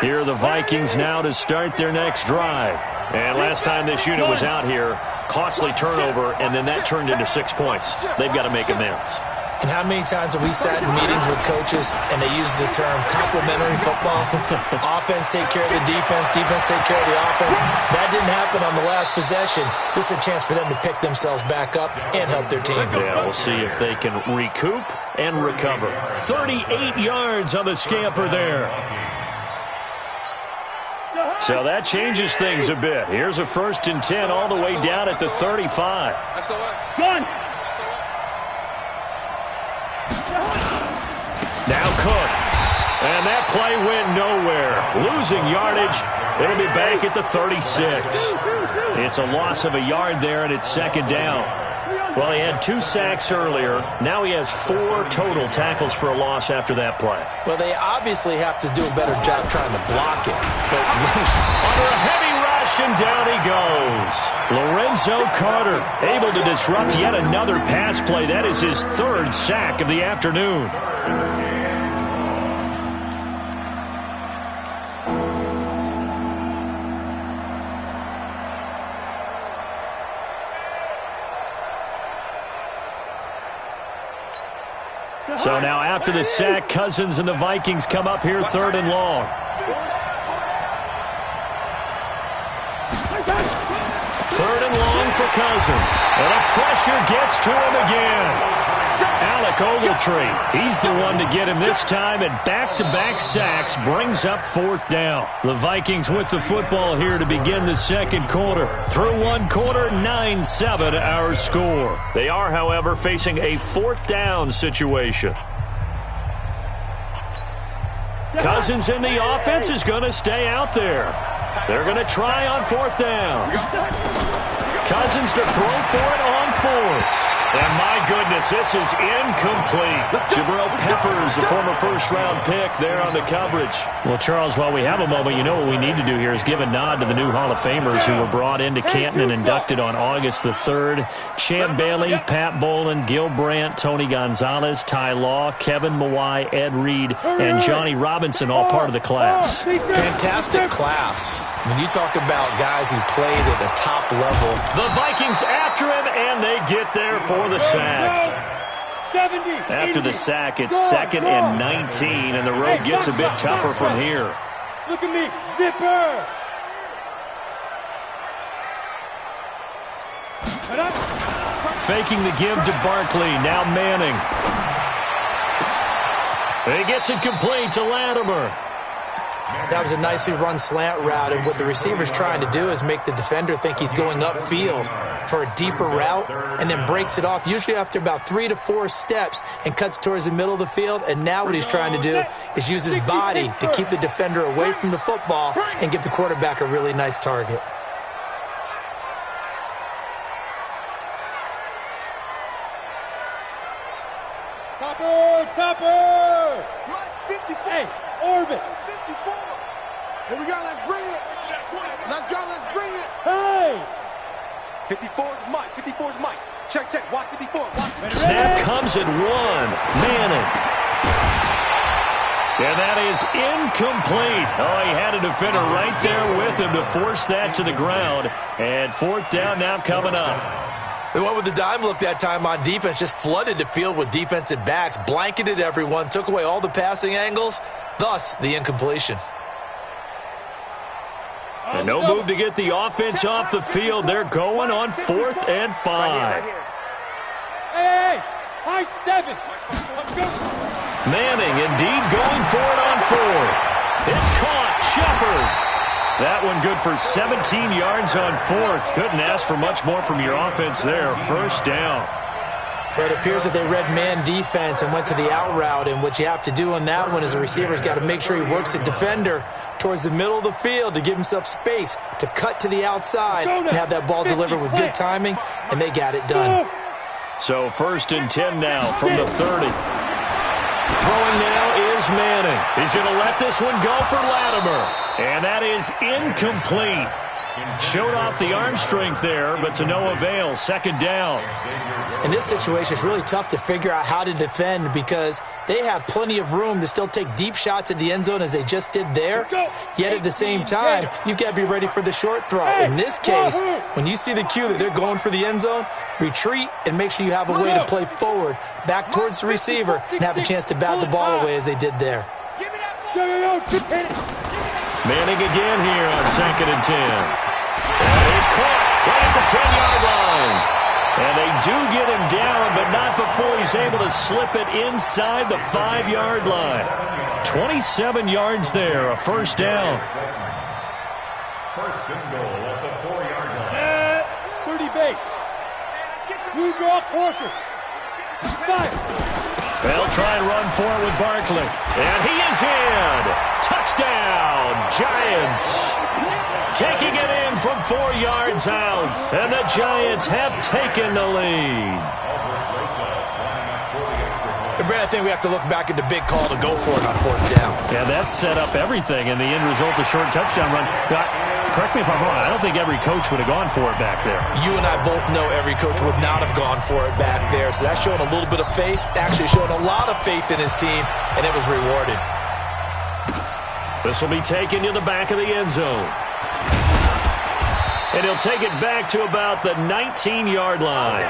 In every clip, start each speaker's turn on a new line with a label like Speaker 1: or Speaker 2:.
Speaker 1: Here are the Vikings now to start their next drive. And last time this unit was out here, costly turnover, and then that turned into 6 points. They've got to make amends.
Speaker 2: And how many times have we sat in meetings with coaches and they use the term complementary football? Offense take care of the defense, defense take care of the offense. That didn't happen on the last possession. This is a chance for them to pick themselves back up and help their team.
Speaker 1: Yeah, we'll see if they can recoup and recover. 38 yards on the scamper there. So that changes things a bit. Here's a 1st and 10 all the way down at the 35.
Speaker 3: Gun.
Speaker 1: Now Cook. And that play went nowhere. Losing yardage. It'll be back at the 36. It's a loss of a yard there, and it's 2nd down. Well, he had 2 sacks earlier. Now he has 4 total tackles for a loss after that play.
Speaker 2: Well, they obviously have to do a better job trying to block it. But
Speaker 1: under a heavy rush, and down he goes. Lorenzo Carter able to disrupt yet another pass play. That is his 3rd sack of the afternoon. So now after the sack, Cousins and the Vikings come up here 3rd and long. Third and long for Cousins. And the pressure gets to him again. Alec Ogletree, he's the one to get him this time, and back-to-back sacks brings up 4th down. The Vikings with the football here to begin the 2nd quarter. Through 1 quarter, 9-7 our score. They are, however, facing a 4th down situation. Cousins in the offense is going to stay out there. They're going to try on 4th down. Cousins to throw for it on 4th. And my goodness, this is incomplete. Jabril Peppers, a former 1st-round pick there on the coverage. Well, Charles, while we have a moment, you know what we need to do here is give a nod to the new Hall of Famers who were brought into Canton and inducted on August the 3rd. Champ Bailey, Pat Bolin, Gil Brandt, Tony Gonzalez, Ty Law, Kevin Mawai, Ed Reed, and Johnny Robinson, all part of the class.
Speaker 2: Fantastic class. When you talk about guys who played at the top level.
Speaker 1: The Vikings after him, and they get there for the sack. After the sack, it's 2nd and 19, and the road gets a bit tougher from here.
Speaker 3: Look at me, zipper.
Speaker 1: Faking the give to Barkley, now Manning. He gets it complete to Latimer.
Speaker 2: That was a nicely run slant route, and what the receiver's trying to do is make the defender think he's going upfield for a deeper route and then breaks it off, usually after about 3 to 4 steps, and cuts towards the middle of the field. And now what he's trying to do is use his body to keep the defender away from the football and give the quarterback a really nice target.
Speaker 3: Topper! Right, 54. Hey, orbit. 54. Here we go, let's bring it. Let's go, let's bring it. Hey! 54 is Mike, 54 is Mike. Check, watch 54. Watch.
Speaker 1: Snap comes at 1. Manning. And that is incomplete. Oh, he had a defender right there with him to force that to the ground. And 4th down now coming up.
Speaker 2: They went with the dime look that time on defense, just flooded the field with defensive backs, blanketed everyone, took away all the passing angles, thus the incompletion.
Speaker 1: And no move to get the offense off the field. They're going on 4th and 5.
Speaker 3: Hey, high 7.
Speaker 1: Manning indeed going for it on 4th. It's caught. Shepard. That one good for 17 yards on 4th. Couldn't ask for much more from your offense there. 1st down.
Speaker 2: But it appears that they read man defense and went to the out route, and what you have to do on that one is the receiver's got to make sure he works the defender towards the middle of the field to give himself space to cut to the outside and have that ball delivered with good timing, and they got it done.
Speaker 1: So 1st and 10 now from the 30. Throwing now is Manning. He's going to let this one go for Latimer. And that is incomplete. Showed off the arm strength there, but to no avail. Second down.
Speaker 2: In this situation, it's really tough to figure out how to defend because they have plenty of room to still take deep shots at the end zone as they just did there. Yet at the same time, you've got to be ready for the short throw. In this case, when you see the cue that they're going for the end zone, retreat and make sure you have a way to play forward, back towards the receiver, and have a chance to bat the ball away as they did there.
Speaker 1: Manning again here on 2nd and 10. And he's caught right at the 10-yard line. And they do get him down, but not before he's able to slip it inside the 5-yard line. 27 yards there, a first down.
Speaker 4: First and goal at the 4-yard line.
Speaker 3: 30 base. You draw quarter. Fire.
Speaker 1: They'll try and run for it with Barkley. And he is in. Touchdown, Giants. Taking it in from 4 yards out. And the Giants have taken the lead.
Speaker 2: And Brad, I think we have to look back at the big call to go for it on 4th down.
Speaker 1: Yeah, that set up everything, and the end result, the short touchdown run. Correct me if I'm wrong, I don't think every coach would have gone for it back there.
Speaker 2: You and I both know every coach would not have gone for it back there, so that's showing a little bit of faith, actually showing a lot of faith in his team, and it was rewarded.
Speaker 1: This will be taken to the back of the end zone. And he'll take it back to about the 19-yard line.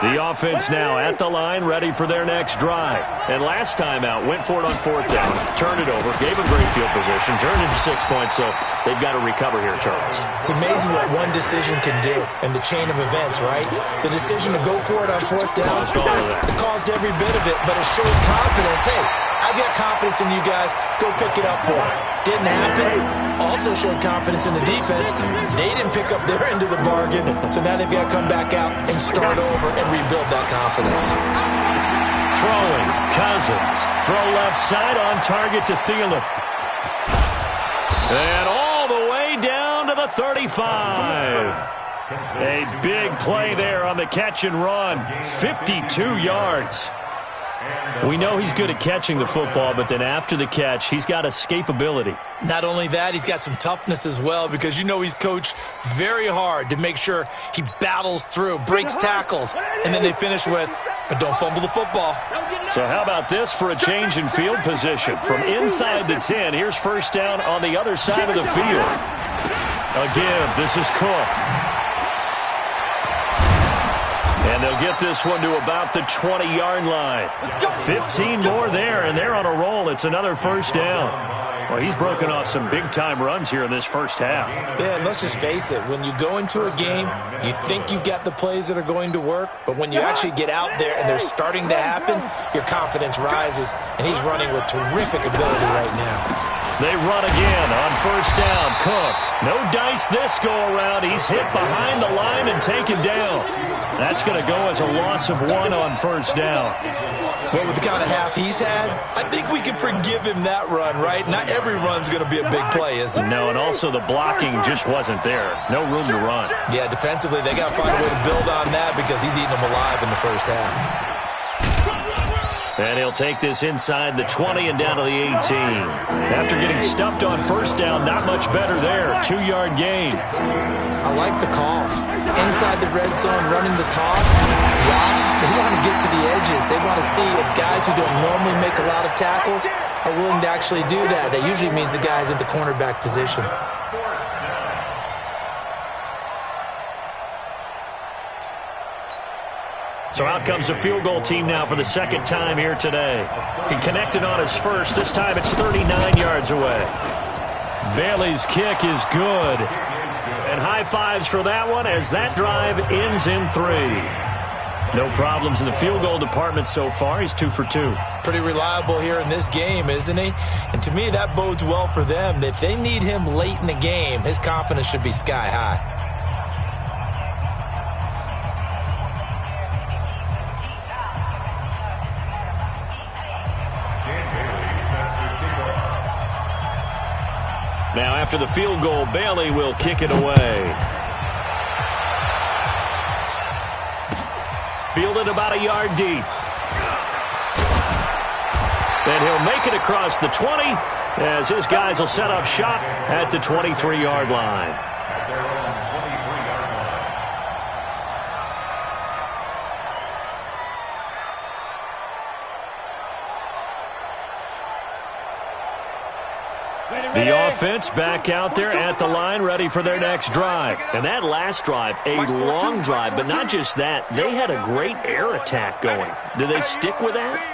Speaker 1: The offense now at the line, ready for their next drive. And last time out, went for it on 4th down, turned it over, gave them great field position, turned into 6 points, so they've got to recover here, Charles.
Speaker 2: It's amazing what one decision can do in the chain of events, right? The decision to go for it on 4th down, it caused every bit of it, but it showed confidence. Hey, I've got confidence in you guys. Go pick it up for me. Didn't happen. Also showed confidence in the defense. They didn't pick up their end of the bargain, so now they've got to come back out and start over and rebuild that confidence.
Speaker 1: Throwing, Cousins. Throw left side on target to Thielen. And all the way down to the 35. A big play there on the catch and run. 52 yards. We know he's good at catching the football, but then after the catch, he's got escapability.
Speaker 2: Not only that, he's got some toughness as well because you know he's coached very hard to make sure he battles through, breaks tackles, and then they finish with, but don't fumble the football.
Speaker 1: So how about this for a change in field position? From inside the 10, here's first down on the other side of the field. Again, this is Cook. And they'll get this one to about the 20-yard line. 15 more there, and they're on a roll. It's another first down. Well, he's broken off some big-time runs here in this first half.
Speaker 2: Yeah, and let's just face it. When you go into a game, you think you've got the plays that are going to work, but when you actually get out there and they're starting to happen, your confidence rises, and he's running with terrific ability right now.
Speaker 1: They run again on first down. Cook, no dice this go-around. He's hit behind the line and taken down. That's going to go as a loss of 1 on first down.
Speaker 2: Well, with the kind of half he's had, I think we can forgive him that run, right? Not every run's going to be a big play, is it?
Speaker 1: No, and also the blocking just wasn't there. No room to run.
Speaker 2: Yeah, defensively, they got to find a way to build on that because he's eating them alive in the first half.
Speaker 1: And he'll take this inside the 20 and down to the 18. After getting stuffed on first down, not much better there. 2-yard gain.
Speaker 2: I like the call. Inside the red zone, running the toss. Why? They want to get to the edges. They want to see if guys who don't normally make a lot of tackles are willing to actually do that. That usually means the guys at the cornerback position.
Speaker 1: So out comes the field goal team now for the second time here today. He connected on his first. This time it's 39 yards away. Bailey's kick is good. And high fives for that one as that drive ends in 3. No problems in the field goal department so far. He's 2 for 2.
Speaker 2: Pretty reliable here in this game, isn't he? And to me, that bodes well for them. If they need him late in the game, his confidence should be sky high.
Speaker 1: Now after the field goal, Bailey will kick it away. Fielded about a yard deep. And he'll make it across the 20 as his guys will set up shop at the 23-yard line.
Speaker 4: At their own 23-yard line.
Speaker 1: The offense back out there at the line, ready for their next drive. And that last drive, a long drive, but not just that. They had a great air attack going. Do they stick with that?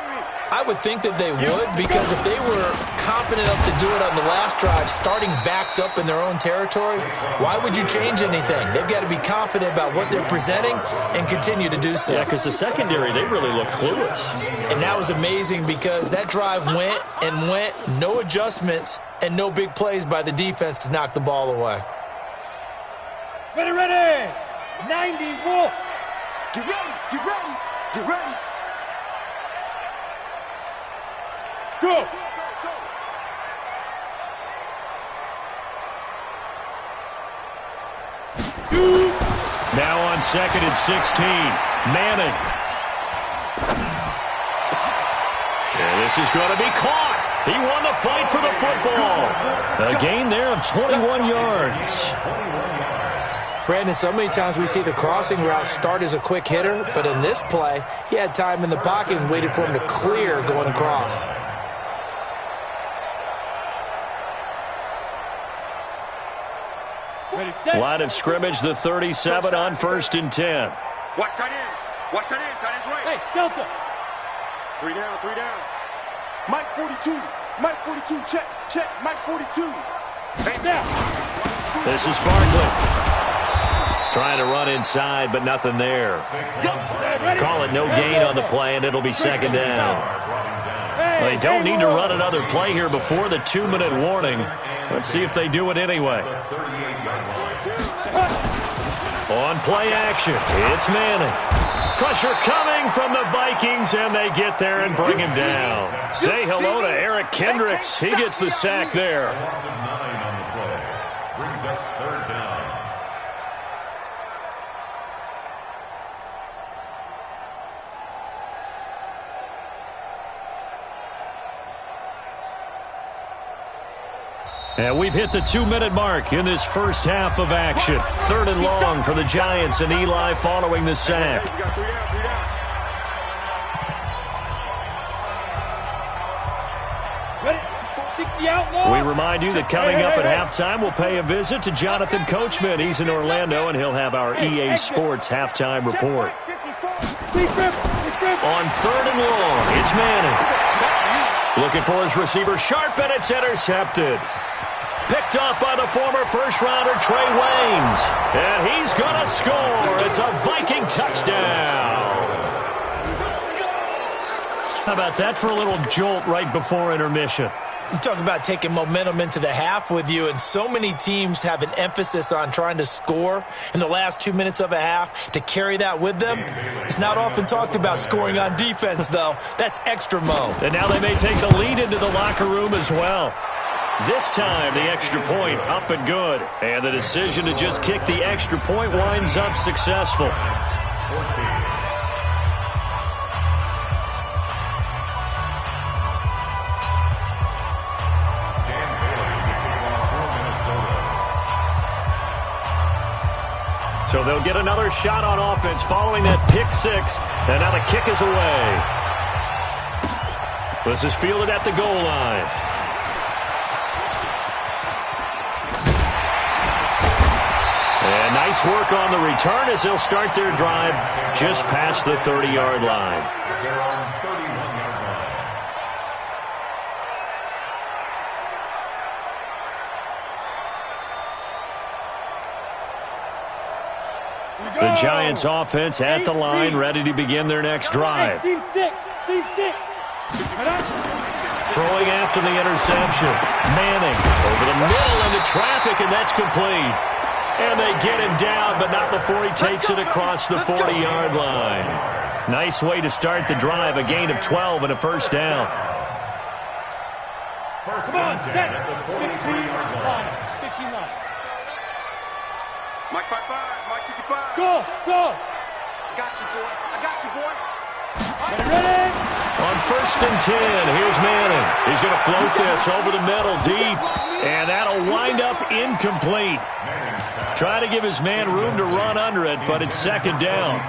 Speaker 2: I would think that they would, because if they were confident enough to do it on the last drive, starting backed up in their own territory, why would you change anything? They've got to be confident about what they're presenting and continue to do so.
Speaker 1: Yeah, because the secondary, they really look clueless.
Speaker 2: And that was amazing because that drive went and went, no adjustments, and no big plays by the defense to knock the ball away.
Speaker 3: Ready, ready. 90, roll. Get ready, get ready, get ready. Go.
Speaker 1: Now on 2nd and 16, Manning. And this is going to be caught. He won the fight for the football. A gain there of 21 yards.
Speaker 2: Brandon, so many times we see the crossing route start as a quick hitter, but in this play, he had time in the pocket and waited for him to clear going across.
Speaker 1: Line of scrimmage, the 37 on 1st and 10.
Speaker 3: Watch tight end. Watch tight end. Tight end's right. Hey, Delta. 3 down, 3 down. Mike 42. Mike 42. Check, check. Mike 42. Hey, now.
Speaker 1: This is Barkley. Trying to run inside, but nothing there. Call it no gain on the play, and it'll be 2nd down. They don't need to run another play here before the 2-minute warning. Let's see if they do it anyway. On play action, it's Manning. Pressure coming from the Vikings, and they get there and bring him down. Say hello to Eric Kendricks. He gets the sack there.
Speaker 4: Brings up 3rd down.
Speaker 1: And we've hit the 2-minute mark in this first half of action. 3rd and long for the Giants, and Eli following the sack. We remind you that coming up at halftime, we'll pay a visit to Jonathan Coachman. He's in Orlando, and he'll have our EA Sports halftime report. On 3rd and long, it's Manning. Looking for his receiver, Sharp, and it's intercepted. Picked off by the former first-rounder Trey Waynes. And he's going to score. It's a Viking touchdown. How about that for a little jolt right before intermission?
Speaker 2: You talk about taking momentum into the half with you, and so many teams have an emphasis on trying to score in the last 2 minutes of a half to carry that with them. It's not often talked about scoring on defense, though. That's extra mo.
Speaker 1: And now they may take the lead into the locker room as well. This time, the extra point up and good. And the decision to just kick the extra point winds up successful. So they'll get another shot on offense following that pick six. And now the kick is away. This is fielded at the goal line. And nice work on the return as they'll start their drive just past the 30-yard line.
Speaker 4: They're on 31-yard line.
Speaker 1: The Giants offense at the line, ready to begin their next drive.
Speaker 3: Team 6.
Speaker 1: Throwing after the interception. Manning over the middle into traffic, and that's complete. And they get him down, but not before he takes it across the 40-yard line. Nice way to start the drive, a gain of 12 and a first down.
Speaker 4: First and 10 at the 43-yard line.
Speaker 3: Mike 55, Mike 55.
Speaker 4: Go!
Speaker 3: I got you, boy. I got you, boy.
Speaker 4: Ready?
Speaker 1: On 1st and 10, here's Manning. He's going to float this over the middle deep, and that'll wind up incomplete. Trying to give his man room to run under it, but it's 2nd down.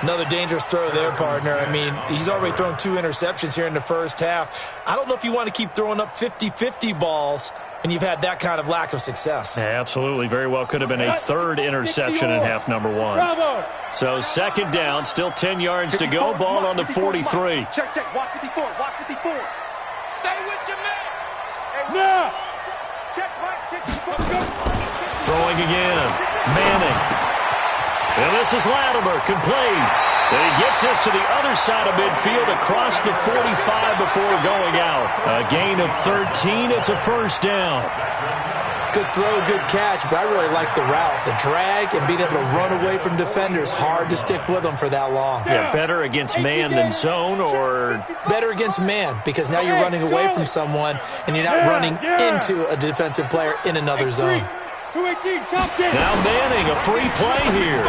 Speaker 2: Another dangerous throw there, partner. I mean, he's already thrown 2 interceptions here in the first half. I don't know if you want to keep throwing up 50-50 balls, and you've had that kind of lack of success.
Speaker 1: Yeah, absolutely. Very well could have been a 3rd interception in half number 1. So 2nd down, still 10 yards to go. Ball on the 43.
Speaker 3: Check, check. Watch 54. Watch 54.
Speaker 4: Stay with your man.
Speaker 3: Now. Check, Mike. 54.
Speaker 1: Throwing again. Manning. And this is Latimer, complete. And he gets this to the other side of midfield across the 45 before going out. A gain of 13. It's a 1st down.
Speaker 2: Good throw, good catch, but I really like the route. The drag and being able to run away from defenders, hard to stick with them for that long.
Speaker 1: Yeah, better against man than zone, or
Speaker 2: better against man, because now you're running away from someone and you're not running into a defensive player in another zone.
Speaker 4: 218, chopped in.
Speaker 1: Now Manning, a free play here.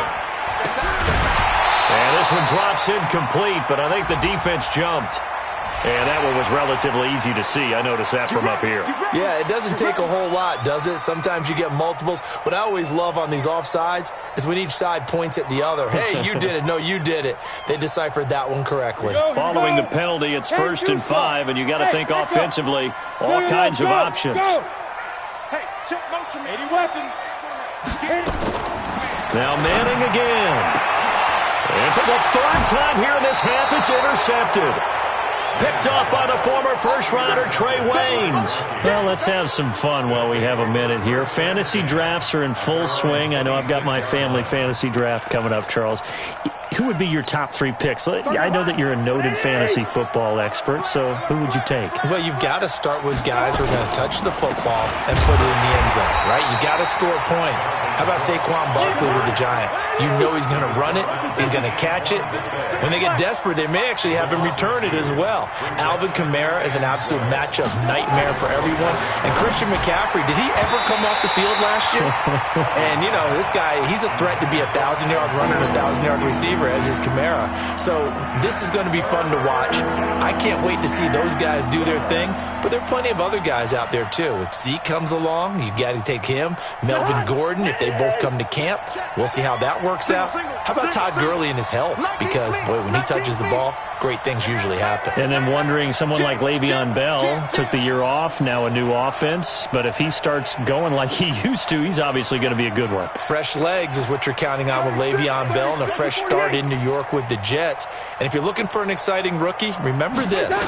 Speaker 1: And this one drops incomplete, but I think the defense jumped. And that one was relatively easy to see. I noticed that from up here.
Speaker 2: Yeah, it doesn't take a whole lot, does it? Sometimes you get multiples. What I always love on these offsides is when each side points at the other. Hey, you did it. No, you did it. They deciphered that one correctly.
Speaker 1: Following the penalty, it's 1st and 5, and you got to think offensively, all kinds of options.
Speaker 3: Hey, check motion.
Speaker 4: 80 weapons.
Speaker 1: Now Manning again. And for the 3rd time here in this half, it's intercepted. Picked off by the former first-rounder Trey Waynes. Well, let's have some fun while we have a minute here. Fantasy drafts are in full swing. I know I've got my family fantasy draft coming up, Charles. Who would be your top 3 picks? I know that you're a noted fantasy football expert, so who would you take?
Speaker 2: Well, you've got to start with guys who are going to touch the football and put it in the end zone, right? You got to score points. How about Saquon Barkley with the Giants? You know he's going to run it. He's going to catch it. When they get desperate, they may actually have him return it as well. Alvin Kamara is an absolute matchup nightmare for everyone. And Christian McCaffrey, did he ever come off the field last year? And, you know, this guy, he's a threat to be a 1,000-yard runner and a 1,000-yard receiver, as is Kamara. So this is going to be fun to watch. I can't wait to see those guys do their thing. But there are plenty of other guys out there, too. If Zeke comes along, you got to take him. Melvin Gordon, if they both come to camp, we'll see how that works out. How about Todd Gurley and his health? Because, boy, when he touches the ball, great things usually happen.
Speaker 1: And then wondering, someone like Le'Veon Bell took the year off, now a new offense. But if he starts going like he used to, he's obviously going to be a good one.
Speaker 2: Fresh legs is what you're counting on with Le'Veon Bell and a fresh start in New York with the Jets. And if you're looking for an exciting rookie, remember this.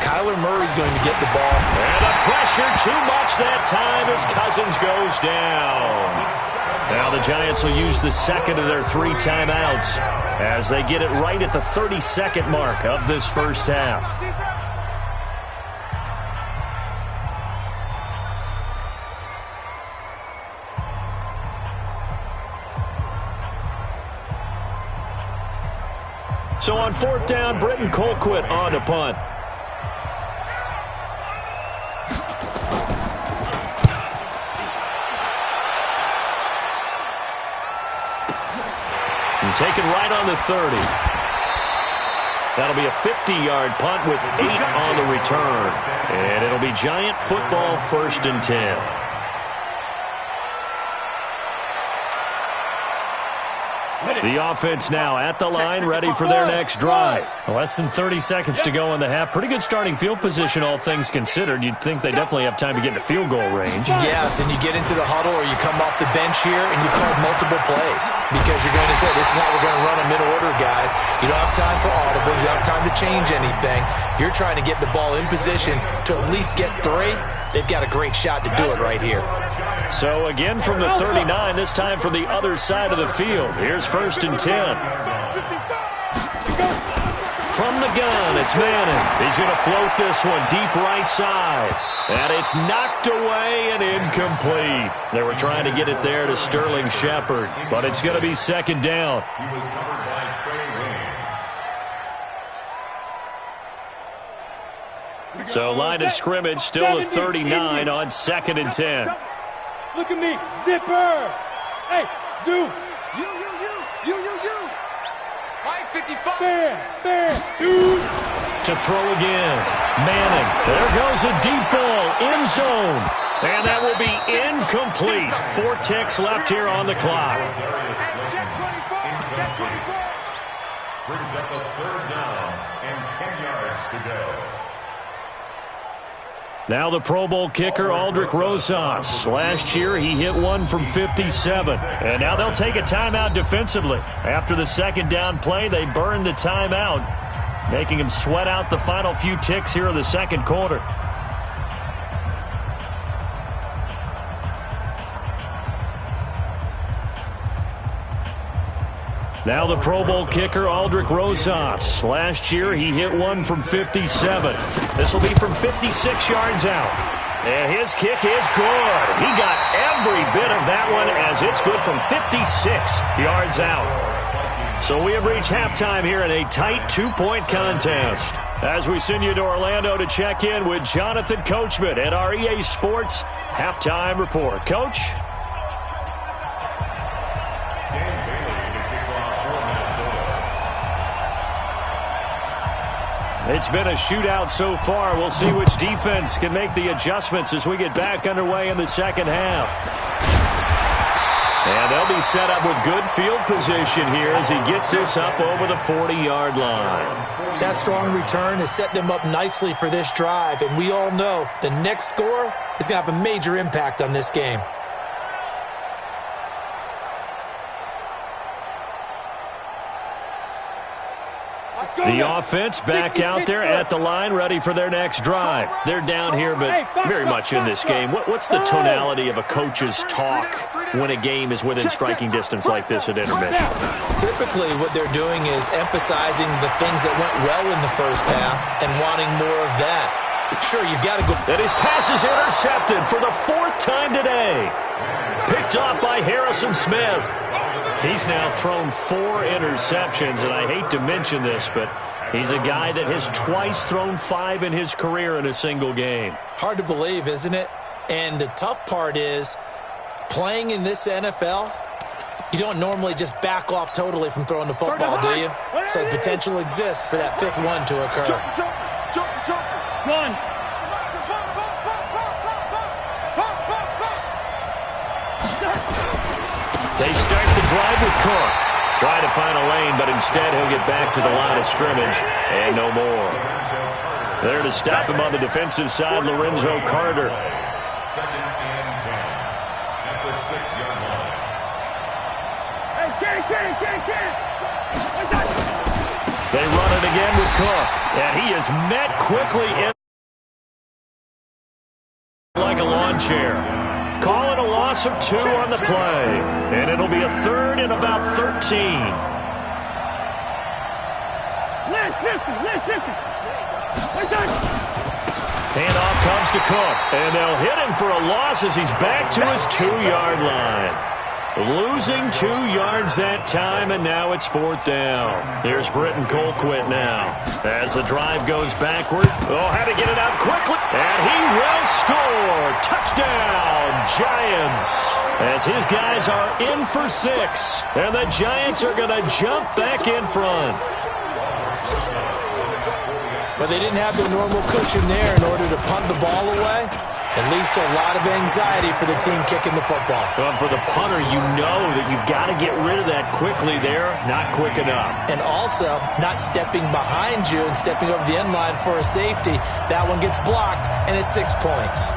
Speaker 2: Kyler Murray's going to get the ball.
Speaker 1: And the pressure too much that time as Cousins goes down. Now the Giants will use the 2nd of their 3 timeouts as they get it right at the 32nd mark of this first half. So on 4th down, Britton Colquitt on to punt. Taken right on the 30. That'll be a 50-yard punt with 8 on the return. And it'll be Giant football 1st and 10. The offense now at the line, ready for their next drive. Less than 30 seconds to go in the half. Pretty good starting field position, all things considered. You'd think they definitely have time to get into field goal range.
Speaker 2: Yes, and you get into the huddle or you come off the bench here and you call multiple plays because you're going to say, this is how we're going to run them in order, guys. You don't have time for audibles. You don't have time to change anything. You're trying to get the ball in position to at least get 3. They've got a great shot to do it right here.
Speaker 1: So again from the 39, this time from the other side of the field. Here's 1st and 10. From the gun, it's Manning. He's going to float this one deep right side. And it's knocked away and incomplete. They were trying to get it there to Sterling Shepard, but it's going to be 2nd down.
Speaker 4: He was covered by Trey Waynes.
Speaker 1: So line of scrimmage still at 39 on 2nd and 10.
Speaker 4: Look at me. Zipper. Hey, Zoo.
Speaker 3: You. Mike 55.
Speaker 4: Bam. Shoot.
Speaker 1: To throw again. Manning. There goes a deep ball. End zone. And that will be incomplete. 4 ticks left here on the clock.
Speaker 3: Check 24.
Speaker 4: Brings up a 3rd down and 10 yards to go.
Speaker 1: Now the Pro Bowl kicker, Aldrich Rosas. Last year, he hit one from 57. And now they'll take a timeout defensively. After the second down play, they burned the timeout, making him sweat out the final few ticks here in the second quarter. Now the Pro Bowl kicker, Aldrich Rosas. Last year, he hit one from 57. This will be from 56 yards out. And his kick is good. He got every bit of that one as it's good from 56 yards out. So we have reached halftime here in a tight 2-point contest. As we send you to Orlando to check in with Jonathan Coachman at our EA Sports Halftime Report. Coach? It's been a shootout so far. We'll see which defense can make the adjustments as we get back underway in the second half. And they'll be set up with good field position here as he gets this up over the 40-yard line.
Speaker 2: That strong return has set them up nicely for this drive, and we all know the next score is going to have a major impact on this game.
Speaker 1: The offense back out there at the line, ready for their next drive. They're down here, but very much in this game. What's the tonality of a coach's talk when a game is within striking distance like this at intermission?
Speaker 2: Typically, what they're doing is emphasizing the things that went well in the first half and wanting more of that. Sure, you've got to go.
Speaker 1: And his pass is intercepted for the 4th time today. Picked off by Harrison Smith. He's now thrown 4 interceptions, and I hate to mention this, but he's a guy that has twice thrown 5 in his career in a single game.
Speaker 2: Hard to believe, isn't it? And the tough part is, playing in this NFL, you don't normally just back off totally from throwing the football, do you? So the potential exists for that 5th one to occur.
Speaker 4: Run.
Speaker 1: They start the drive with Cook. Try to find a lane, but instead he'll get back to the line of scrimmage and no more. There to stop him on the defensive side, Lorenzo Carter.
Speaker 4: 2nd and 10 at the 6-yard line. Hey, get.
Speaker 1: They run it again with Cook, and he is met quickly in like a lawn chair. Call it a loss of 2 on the play, and it'll be a 3rd and about 13. Handoff comes to Cook, and they'll hit him for a loss as he's back to his 2-yard line. Losing 2 yards that time, and now it's 4th down. Here's Britton Colquitt now. As the drive goes backward, had to get it out quickly, and he will score. Touchdown, Giants. As his guys are in for 6, and the Giants are going to jump back in front.
Speaker 2: But they didn't have the normal cushion there in order to punt the ball away. It leads to a lot of anxiety for the team kicking the football.
Speaker 1: Well, for the punter, you know that you've got to get rid of that quickly there, not quick enough.
Speaker 2: And also, not stepping behind you and stepping over the end line for a safety. That one gets blocked, and it's 6 points.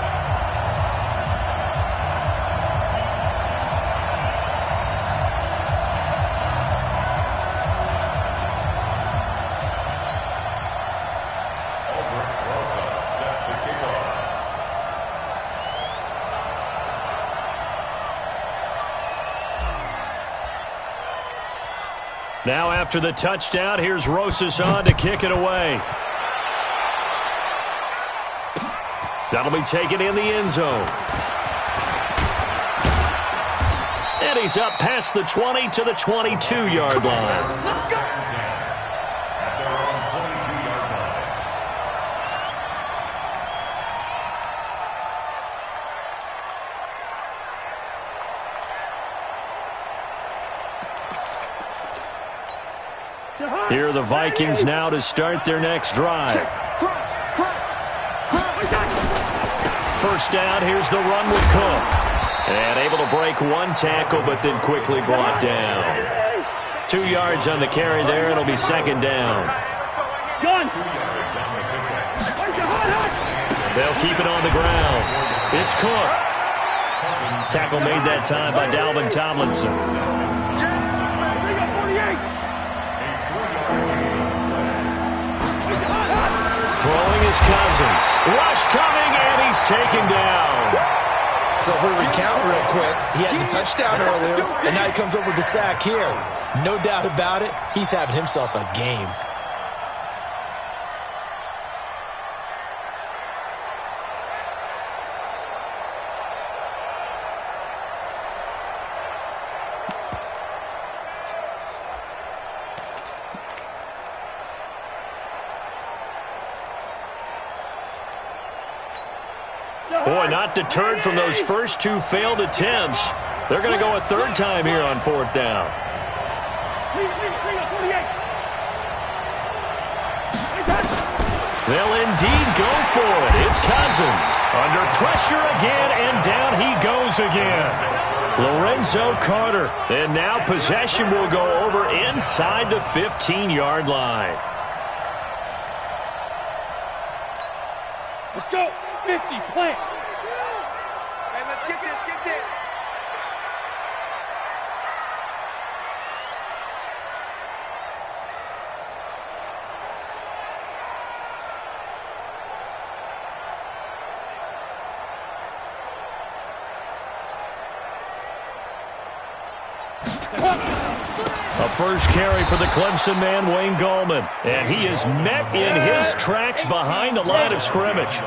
Speaker 1: Now after the touchdown, here's Rosas on to kick it away. That'll be taken in the end zone. And he's up past the 20 to the 22-yard line. Here are the Vikings now to start their next drive. First down, here's the run with Cook. And able to break one tackle, but then quickly brought down. 2 yards on the carry there. It'll be second down. They'll keep it on the ground. It's Cook. Tackle made that time by Dalvin Tomlinson. Throwing is Cousins. Rush coming, and he's taken down.
Speaker 2: So if we recount real quick, he had the touchdown earlier, and now he comes up with the sack here. No doubt about it, he's having himself a game.
Speaker 1: Boy, not deterred from those first 2 failed attempts. They're going to go a third time here on fourth down. They'll indeed go for it. It's Cousins. Under pressure again, and down he goes again. Lorenzo Carter. And now possession will go over inside the 15-yard line.
Speaker 3: Let's go. 50, plant. Hey, let's get this, get this.
Speaker 1: A first carry for the Clemson man, Wayne Gallman. And he is met in his tracks behind the line of scrimmage.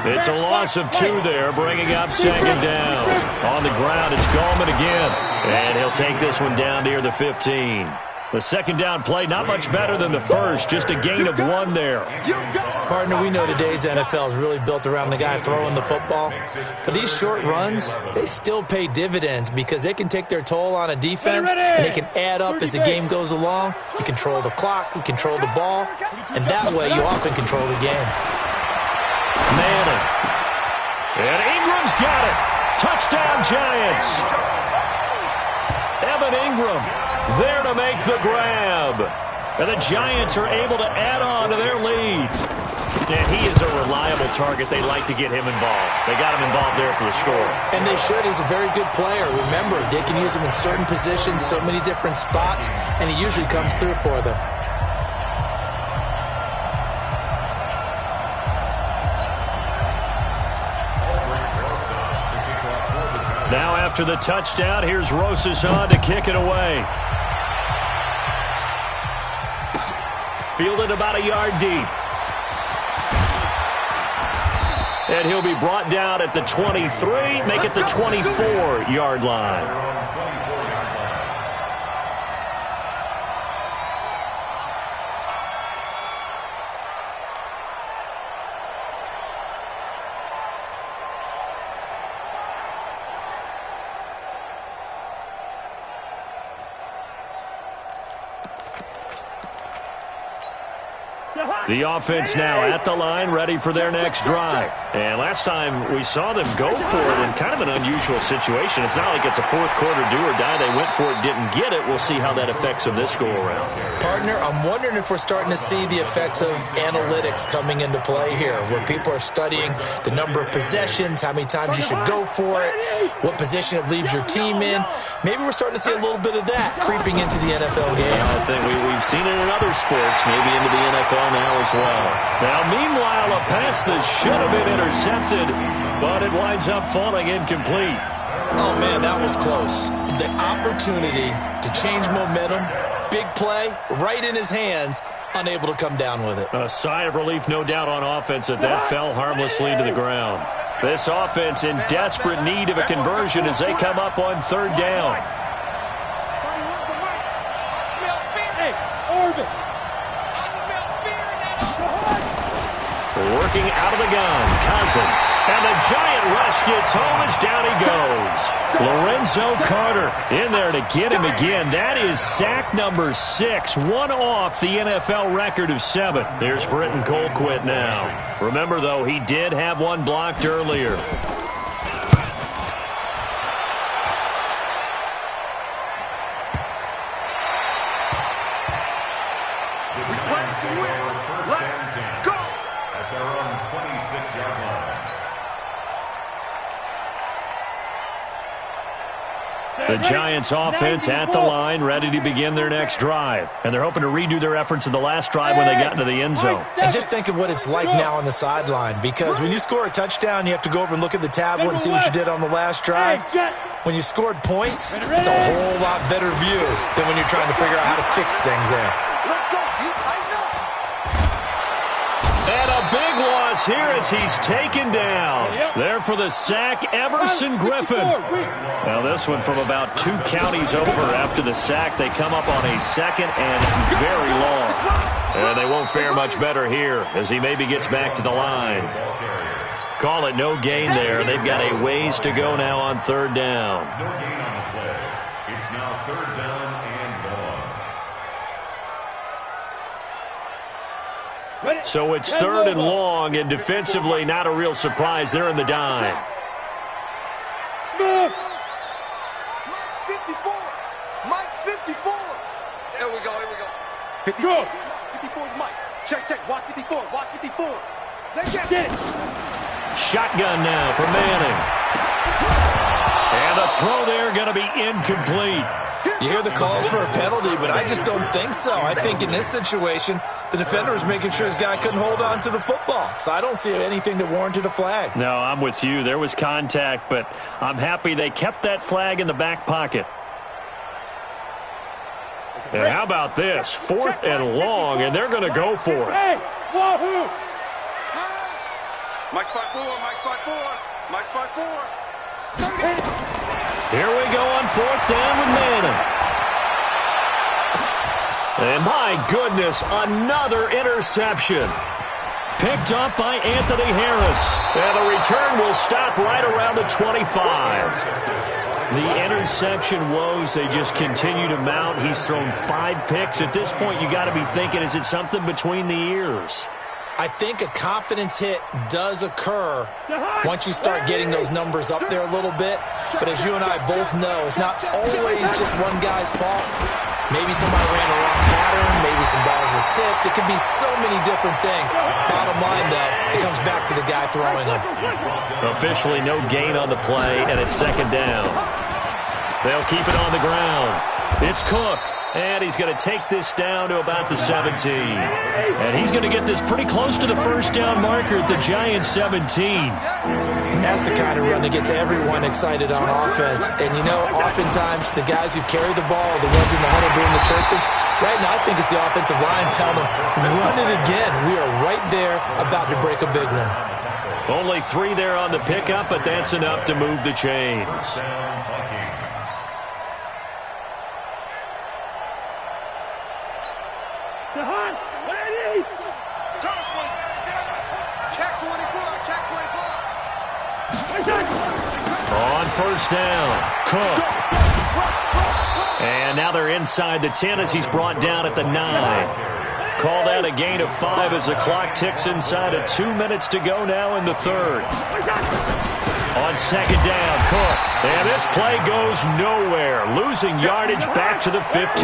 Speaker 1: It's a loss of 2 there, bringing up second down. On the ground, it's Gallman again. And he'll take this one down near the 15. The second down play, not much better than the first, just a gain of 1 there.
Speaker 2: Partner, we know today's NFL is really built around the guy throwing the football. But these short runs, they still pay dividends because they can take their toll on a defense, and they can add up as the game goes along. You control the clock, you control the ball, and that way you often control the game.
Speaker 1: Madden. And Ingram's got it. Touchdown, Giants. Evan Ingram there to make the grab. And the Giants are able to add on to their lead. And he is a reliable target. They like to get him involved. They got him involved there for the score.
Speaker 2: And they should. He's a very good player. Remember, they can use him in certain positions, so many different spots, and he usually comes through for them.
Speaker 1: Now after the touchdown, here's Rosas on to kick it away. Fielded about a yard deep. And he'll be brought down at the 23, make it the 24-yard line. The offense now at the line, ready for their next drive. And last time we saw them go for it in kind of an unusual situation. It's not like it's a fourth-quarter do-or-die. They went for it, didn't get it. We'll see how that affects them this go-around.
Speaker 2: Partner, I'm wondering if we're starting to see the effects of analytics coming into play here, where people are studying the number of possessions, how many times you should go for it, what position it leaves your team in. Maybe we're starting to see a little bit of that creeping into the NFL game.
Speaker 1: I think we've seen it in other sports, maybe into the NFL now as well. Now, meanwhile, a pass that should have been intercepted, but it winds up falling incomplete.
Speaker 2: Oh, man, that was close. The opportunity to change momentum, big play, right in his hands, unable to come down with it.
Speaker 1: A sigh of relief, no doubt, on offense that fell harmlessly to the ground. This offense in desperate need of a conversion as they come up on third down. Working out of the gun, Cousins. And the giant rush gets home as down he goes. Lorenzo Carter in there to get him again. That is sack number 6, one off the NFL record of 7. There's Britton Colquitt now. Remember, though, he did have one blocked earlier. The Giants offense at the line, ready to begin their next drive. And they're hoping to redo their efforts in the last drive when they got into the end zone.
Speaker 2: And just think of what it's like now on the sideline, because when you score a touchdown, you have to go over and look at the tablet and see what you did on the last drive. When you scored points, it's a whole lot better view than when you're trying to figure out how to fix things there.
Speaker 3: Let's go. You tighten up.
Speaker 1: And a big loss here as he's taken down. There for the sack, Everson Griffin. Now this one from about 2 counties over after the sack. They come up on a second and very long. And they won't fare much better here as he maybe gets back to the line. Call it no gain there. They've got a ways to go now on 3rd down.
Speaker 4: No gain on the play. It's now 3rd down and long.
Speaker 1: So it's 3rd and long, and defensively not a real surprise. They're in the dime.
Speaker 3: Smith. Mike 54. Mike 54. Here we go. 54. 54 is Mike. Check. Watch 54. Watch 54. They get it.
Speaker 1: Shotgun now for Manning. And the throw there going to be incomplete.
Speaker 2: You hear the calls for a penalty, but I just don't think so. I think in this situation, the defender was making sure his guy couldn't hold on to the football. So I don't see anything that warranted a flag.
Speaker 1: No, I'm with you. There was contact, but I'm happy they kept that flag in the back pocket. And how about this? 4th and long, and they're going to go for it.
Speaker 3: Hey, wahoo! Mike 5-4. Mike 5-4.
Speaker 1: Here we go on 4th down with Manning. And my goodness, another interception. Picked up by Anthony Harris. And the return will stop right around the 25. The interception woes, they just continue to mount. He's thrown 5 picks. At this point, you got to be thinking, is it something between the ears?
Speaker 2: I think a confidence hit does occur once you start getting those numbers up there a little bit. But as you and I both know, it's not always just one guy's fault. Maybe somebody ran a wrong pattern. Maybe some balls were tipped. It could be so many different things. Bottom line, though, it comes back to the guy throwing them.
Speaker 1: Officially no gain on the play, and it's 2nd down. They'll keep it on the ground. It's Cook. And he's going to take this down to about the 17. And he's going to get this pretty close to the 1st down marker at the Giants 17.
Speaker 2: And that's the kind of run that gets everyone excited on offense. And, you know, oftentimes the guys who carry the ball are the ones in the huddle doing the chirping. Right now, I think it's the offensive line telling them, run it again. We are right there about to break a big one.
Speaker 1: Only 3 there on the pickup, but that's enough to move the chains. On 1st down, Cook. And now they're inside the 10 as he's brought down at the 9. Call that a gain of 5 as the clock ticks inside of 2 minutes to go now in the 3rd. On 2nd down, Cook. And this play goes nowhere, losing yardage back to the 15.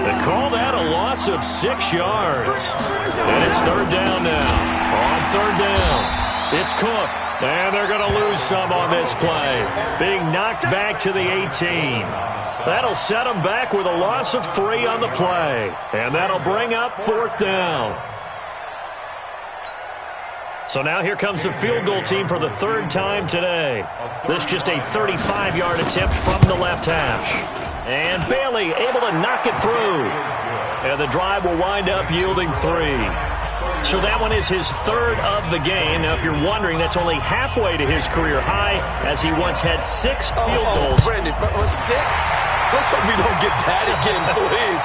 Speaker 1: They call that a loss of 6 yards. And it's 3rd down now. On 3rd down, it's Cook. And they're going to lose some on this play, being knocked back to the 18. That'll set them back with a loss of 3 on the play. And that'll bring up 4th down. So now here comes the field goal team for the 3rd time today. This just a 35-yard attempt from the left hash. And Bailey able to knock it through. And the drive will wind up yielding 3. So that one is his third of the game. Now, if you're wondering, that's only halfway to his career high, as he once had 6 field goals.
Speaker 2: Brandon, 6? Let's hope we don't get that again, please.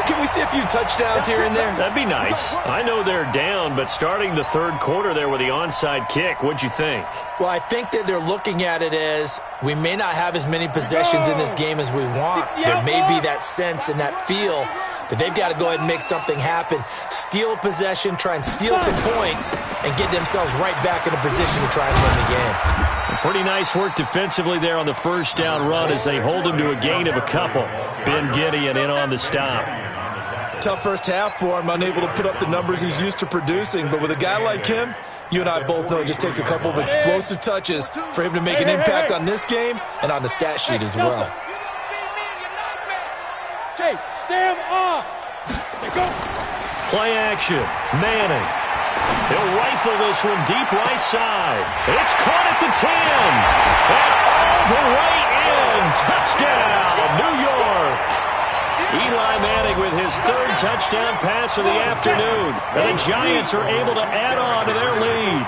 Speaker 2: Can we see a few touchdowns here and there?
Speaker 1: That'd be nice. I know they're down, but starting the third quarter there with the onside kick, what'd you think?
Speaker 2: Well, I think that they're looking at it as we may not have as many possessions in this game as we want. There may be that sense and that feel that they've got to go ahead and make something happen, steal a possession, try and steal some points, and get themselves right back in a position to try and win the game.
Speaker 1: Pretty nice work defensively there on the first down run as they hold him to a gain of a couple. Ben Gideon in on the stop.
Speaker 2: Tough first half for him, unable to put up the numbers he's used to producing. But with a guy like him, you and I both know it just takes a couple of explosive touches for him to make an impact on this game and on the stat sheet as well.
Speaker 3: Chase, Sam off.
Speaker 1: Play action. Manning. He'll rifle this one deep right side. It's caught at the 10. And all the way in. Touchdown, New York. Eli Manning with his third touchdown pass of the afternoon. And the Giants are able to add on to their lead.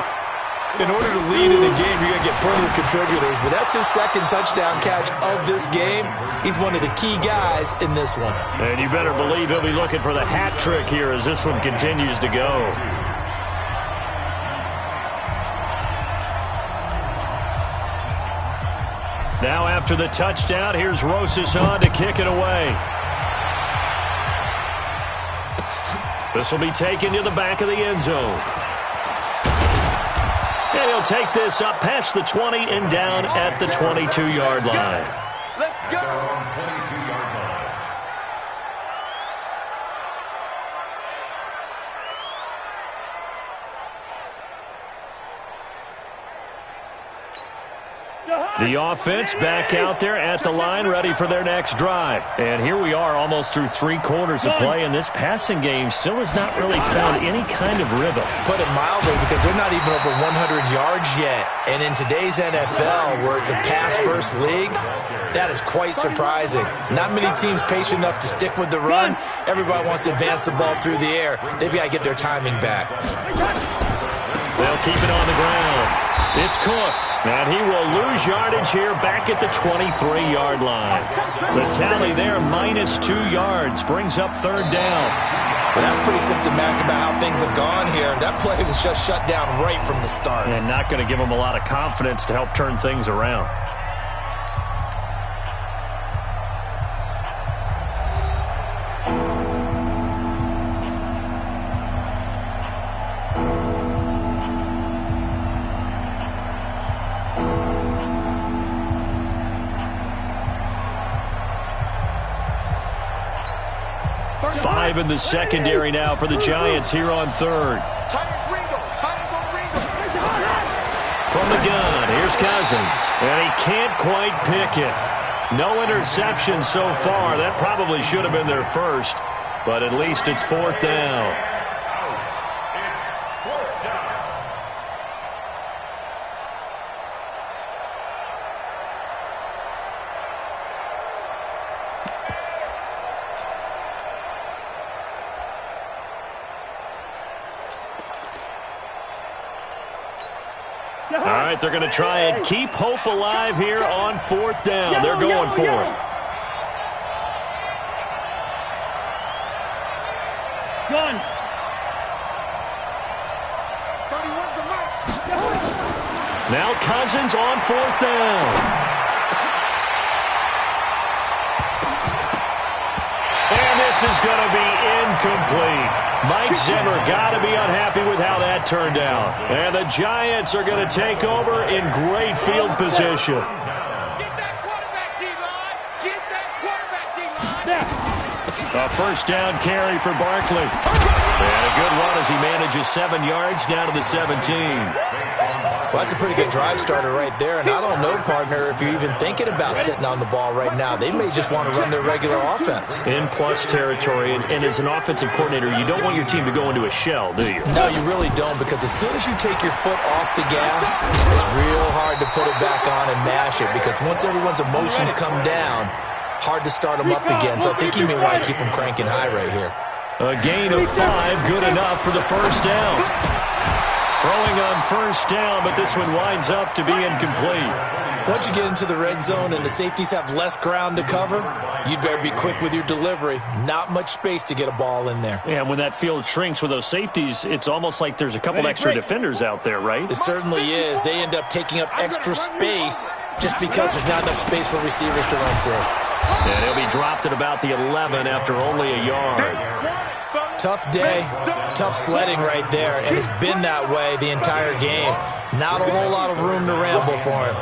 Speaker 2: In order to lead in a game, you got to get permanent contributors. But that's his second touchdown catch of this game. He's one of the key guys in this one.
Speaker 1: And you better believe he'll be looking for the hat trick here as this one continues to go. Now after the touchdown, here's Rosas on to kick it away. This will be taken to the back of the end zone. And he'll take this up past the 20 and down at the 22-yard line.
Speaker 3: Let's go.
Speaker 1: The offense back out there at the line, ready for their next drive. And here we are almost through 3 quarters of play, and this passing game still has not really found any kind of rhythm.
Speaker 2: Put it mildly, because they're not even over 100 yards yet. And in today's NFL, where it's a pass-first league, that is quite surprising. Not many teams patient enough to stick with the run. Everybody wants to advance the ball through the air. They've got to get their timing back.
Speaker 1: They'll keep it on the ground. It's Cook. And he will lose yardage here back at the 23-yard line. The tally there, -2 yards, brings up third down.
Speaker 2: Well, that's pretty symptomatic about how things have gone here. That play was just shut down right from the start.
Speaker 1: And not going to give him a lot of confidence to help turn things around. In the secondary now for the Giants here on third. From the gun, here's Cousins. And he can't quite pick it. No interception so far. That probably should have been their first, but at least it's fourth down. All right, they're going to try and keep hope alive here on fourth down. They're going for it.
Speaker 3: Gun.
Speaker 1: Now Cousins on fourth down. And this is going to be incomplete. Mike Zimmer got to be unhappy with how that turned out. And the Giants are going to take over in great field position.
Speaker 3: Get that quarterback, D-line. Get that quarterback, D-line.
Speaker 1: A first down carry for Barkley. And a good run as he manages 7 yards down to the 17.
Speaker 2: Well, that's a pretty good drive starter right there. And I don't know, partner, if you're even thinking about sitting on the ball right now. They may just want to run their regular offense.
Speaker 1: In plus territory. And as an offensive coordinator, you don't want your team to go into a shell, do you?
Speaker 2: No, you really don't, because as soon as you take your foot off the gas, it's real hard to put it back on and mash it, because once everyone's emotions come down, hard to start them up again. So I think you may want to keep them cranking high right here.
Speaker 1: A gain of 5, good enough for the first down. Throwing on first down, but this one winds up to be incomplete.
Speaker 2: Once you get into the red zone and the safeties have less ground to cover, you'd better be quick with your delivery. Not much space to get a ball in there.
Speaker 1: Yeah, when that field shrinks with those safeties, it's almost like there's a couple extra defenders out there, right?
Speaker 2: It certainly is. They end up taking up extra space just because there's not enough space for receivers to run through.
Speaker 1: And he'll be dropped at about the 11 after only a yard.
Speaker 2: Tough day, tough sledding right there, and it's been that way the entire game. Not a whole lot of room to ramble for him.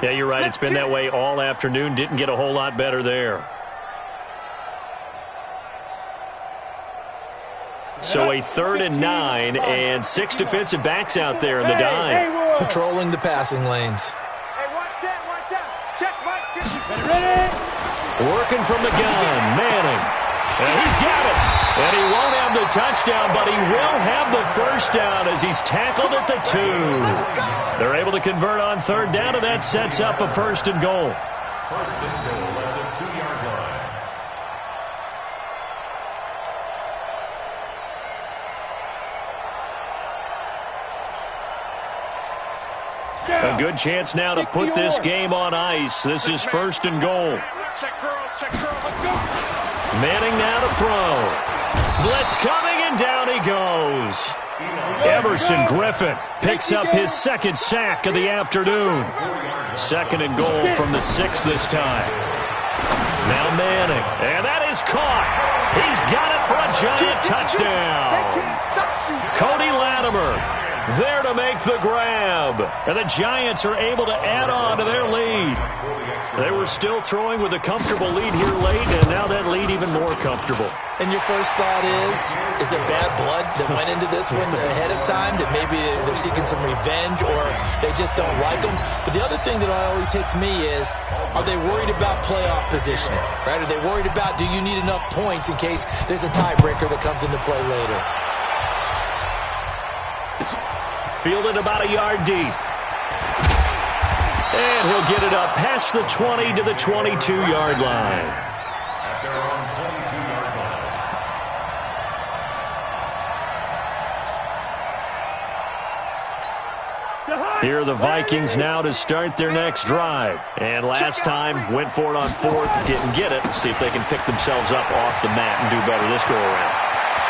Speaker 1: Yeah, you're right. It's been that way all afternoon. Didn't get a whole lot better there. So a 3rd and 9, and 6 defensive backs out there in the dime.
Speaker 2: Patrolling the passing lanes.
Speaker 1: Working from the gun, Manning. And he's got it. And he won't have the touchdown, but he will have the first down as he's tackled at the 2. They're able to convert on 3rd down, and that sets up a 1st and goal.
Speaker 4: 1st and goal at the 2-yard line.
Speaker 1: A good chance now to put this game on ice. This is 1st and goal.
Speaker 3: Check girls, let's go.
Speaker 1: Manning now to throw. Blitz coming, and down he goes. Everson Griffin picks up his 2nd sack of the afternoon. 2nd and goal from the 6 this time. Now Manning, and that is caught. He's got it for a giant touchdown. Cody Latimer there to make the grab. And the Giants are able to add on to their lead. They were still throwing with a comfortable lead here late, and now that lead even more comfortable.
Speaker 2: And your first thought is there bad blood that went into this one ahead of time, that maybe they're seeking some revenge or they just don't like them? But the other thing that always hits me is, are they worried about playoff positioning? Right? Are they worried about, do you need enough points in case there's a tiebreaker that comes into play later?
Speaker 1: Fielded about a yard deep. And he'll get it up past the 20 to the 22-yard line.
Speaker 4: At their own 22-yard line.
Speaker 1: Here are the Vikings now to start their next drive. And last time, went for it on 4th, didn't get it. See if they can pick themselves up off the mat and do better this go-around.